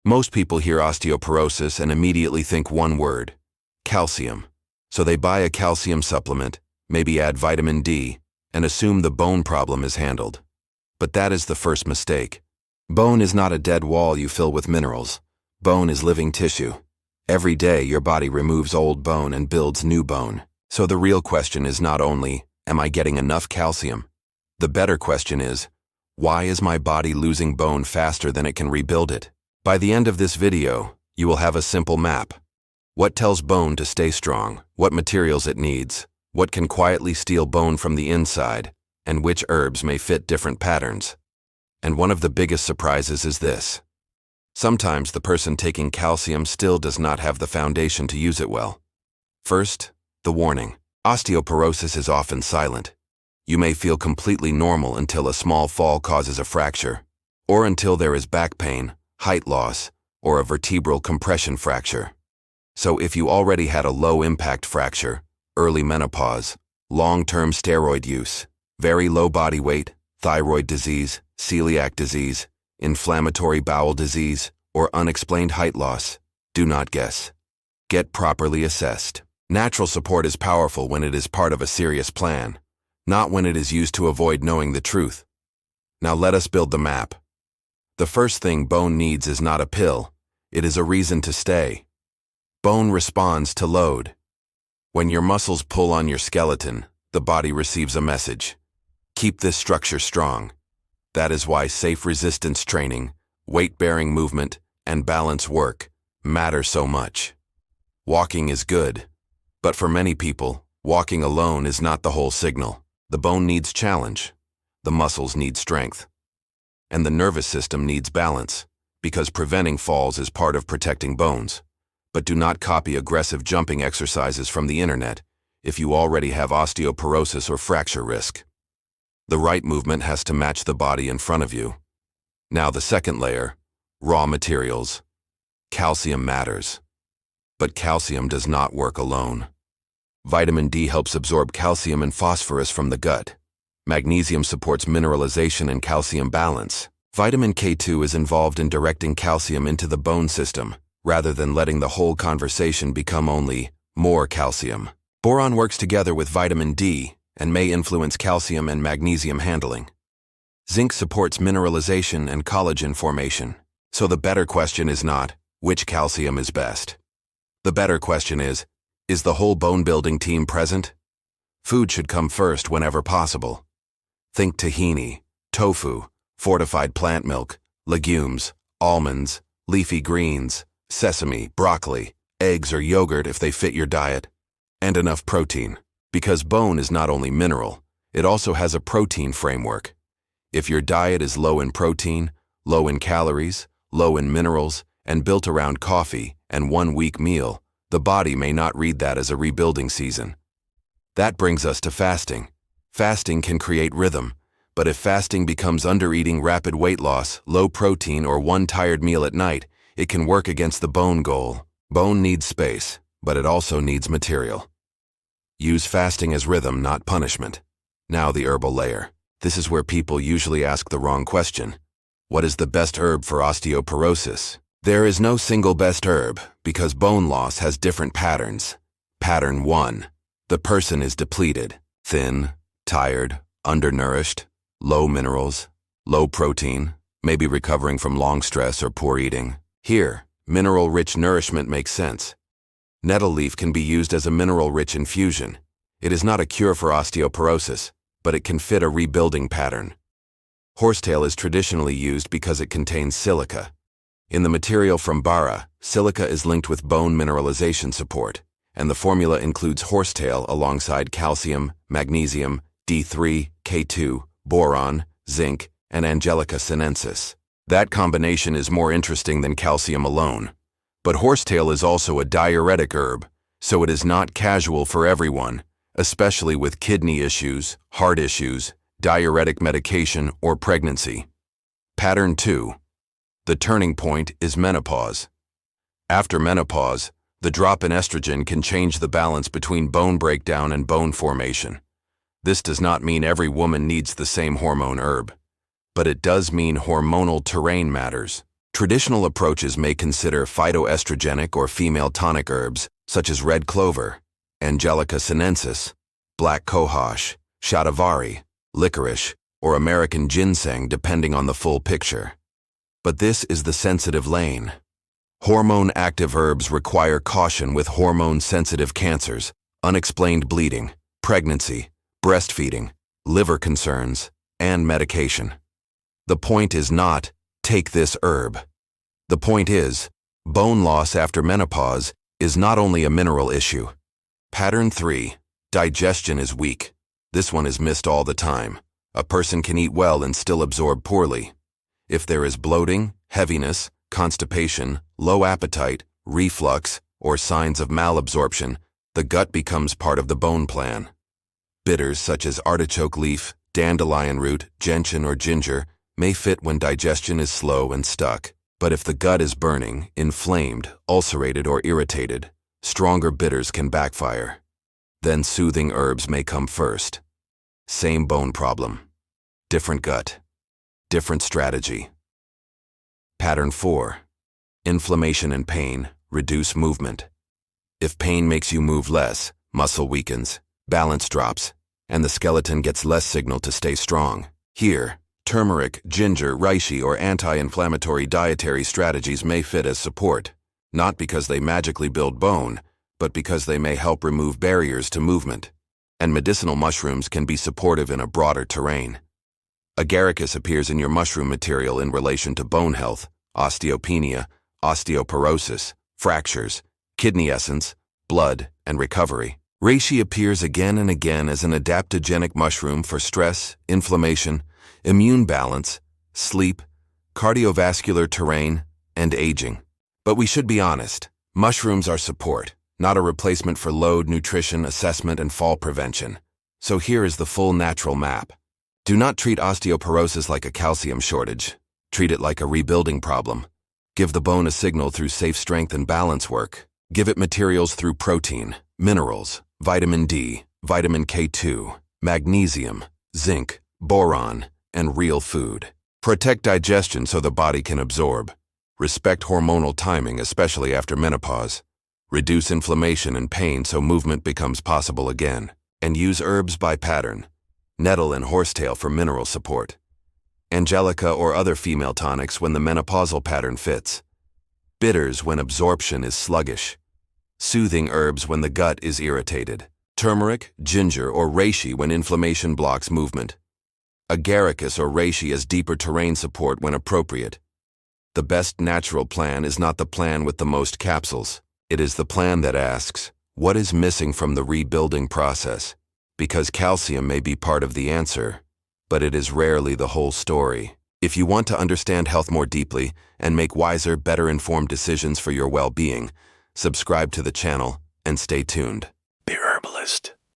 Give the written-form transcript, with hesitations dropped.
Most people hear osteoporosis and immediately think one word: calcium. So they buy a calcium supplement, maybe add vitamin D, and assume the bone problem is handled. But that is the first mistake. Bone is not a dead wall you fill with minerals. Bone is living tissue. Every day your body removes old bone and builds new bone. So the real question is not only, am I getting enough calcium? The better question is, why is my body losing bone faster than it can rebuild it? By the end of this video, you will have a simple map. What tells bone to stay strong, what materials it needs, what can quietly steal bone from the inside, and which herbs may fit different patterns. And one of the biggest surprises is this. Sometimes the person taking calcium still does not have the foundation to use it well. First, the warning. Osteoporosis is often silent. You may feel completely normal until a small fall causes a fracture, or until there is back pain, height loss, or a vertebral compression fracture. So if you already had a low-impact fracture, early menopause, long-term steroid use, very low body weight, thyroid disease, celiac disease, inflammatory bowel disease, or unexplained height loss, do not guess. Get properly assessed. Natural support is powerful when it is part of a serious plan, not when it is used to avoid knowing the truth. Now let us build the map. The first thing bone needs is not a pill, it is a reason to stay. Bone responds to load. When your muscles pull on your skeleton, the body receives a message. Keep this structure strong. That is why safe resistance training, weight-bearing movement, and balance work matter so much. Walking is good, but for many people, walking alone is not the whole signal. The bone needs challenge, the muscles need strength, and the nervous system needs balance, because preventing falls is part of protecting bones. But do not copy aggressive jumping exercises from the internet if you already have osteoporosis or fracture risk. The right movement has to match the body in front of you. Now the second layer, raw materials. Calcium matters. But calcium does not work alone. Vitamin D helps absorb calcium and phosphorus from the gut. Magnesium supports mineralization and calcium balance. Vitamin K2 is involved in directing calcium into the bone system, rather than letting the whole conversation become only more calcium. Boron works together with vitamin D and may influence calcium and magnesium handling. Zinc supports mineralization and collagen formation. So the better question is not, which calcium is best? The better question is the whole bone-building team present? Food should come first whenever possible. Think tahini, tofu, fortified plant milk, legumes, almonds, leafy greens, sesame, broccoli, eggs or yogurt if they fit your diet, and enough protein, because bone is not only mineral, it also has a protein framework. If your diet is low in protein, low in calories, low in minerals, and built around coffee and 1 week meal, the body may not read that as a rebuilding season. That brings us to fasting. Fasting can create rhythm, but if fasting becomes undereating, rapid weight loss, low protein, or one tired meal at night, it can work against the bone goal. Bone needs space, but it also needs material. Use fasting as rhythm, not punishment. Now the herbal layer. This is where people usually ask the wrong question. What is the best herb for osteoporosis? There is no single best herb, because bone loss has different patterns. Pattern 1. The person is depleted, thin, tired, undernourished, low minerals, low protein, maybe recovering from long stress or poor eating. Here, mineral-rich nourishment makes sense. Nettle leaf can be used as a mineral-rich infusion. It is not a cure for osteoporosis, but it can fit a rebuilding pattern. Horsetail is traditionally used because it contains silica. In the material from bara, silica is linked with bone mineralization support, and the formula includes horsetail alongside calcium, magnesium, D3, K2, boron, zinc, and Angelica sinensis. That combination is more interesting than calcium alone. But horsetail is also a diuretic herb, so it is not casual for everyone, especially with kidney issues, heart issues, diuretic medication, or pregnancy. Pattern 2. The turning point is menopause. After menopause, the drop in estrogen can change the balance between bone breakdown and bone formation. This does not mean every woman needs the same hormone herb, but it does mean hormonal terrain matters. Traditional approaches may consider phytoestrogenic or female tonic herbs, such as red clover, Angelica sinensis, black cohosh, shatavari, licorice, or American ginseng depending on the full picture. But this is the sensitive lane. Hormone-active herbs require caution with hormone-sensitive cancers, unexplained bleeding, pregnancy, breastfeeding, liver concerns, and medication. The point is not, take this herb. The point is, bone loss after menopause is not only a mineral issue. Pattern 3. Digestion is weak. This one is missed all the time. A person can eat well and still absorb poorly. If there is bloating, heaviness, constipation, low appetite, reflux, or signs of malabsorption, the gut becomes part of the bone plan. Bitters such as artichoke leaf, dandelion root, gentian, or ginger may fit when digestion is slow and stuck. But if the gut is burning, inflamed, ulcerated, or irritated, stronger bitters can backfire. Then soothing herbs may come first. Same bone problem. Different gut. Different strategy. Pattern 4. Inflammation and pain reduce movement. If pain makes you move less, muscle weakens, balance drops, and the skeleton gets less signal to stay strong. Here, turmeric, ginger, reishi, or anti-inflammatory dietary strategies may fit as support, not because they magically build bone, but because they may help remove barriers to movement. And medicinal mushrooms can be supportive in a broader terrain. Agaricus appears in your mushroom material in relation to bone health, osteopenia, osteoporosis, fractures, kidney essence, blood, and recovery. Reishi appears again and again as an adaptogenic mushroom for stress, inflammation, immune balance, sleep, cardiovascular terrain, and aging. But we should be honest, mushrooms are support, not a replacement for load, nutrition, assessment, and fall prevention. So here is the full natural map. Do not treat osteoporosis like a calcium shortage. Treat it like a rebuilding problem. Give the bone a signal through safe strength and balance work. Give it materials through protein, minerals, vitamin D, vitamin K2, magnesium, zinc, boron, and real food. Protect digestion so the body can absorb. Respect hormonal timing, especially after menopause. Reduce inflammation and pain so movement becomes possible again. And use herbs by pattern. Nettle and horsetail for mineral support. Angelica or other female tonics when the menopausal pattern fits. Bitters when absorption is sluggish. Soothing herbs when the gut is irritated. Turmeric, ginger, or reishi when inflammation blocks movement. Agaricus or reishi as deeper terrain support when appropriate. The best natural plan is not the plan with the most capsules. It is the plan that asks, what is missing from the rebuilding process? Because calcium may be part of the answer, but it is rarely the whole story. If you want to understand health more deeply and make wiser, better informed decisions for your well-being, subscribe to the channel and stay tuned. The Herbalist.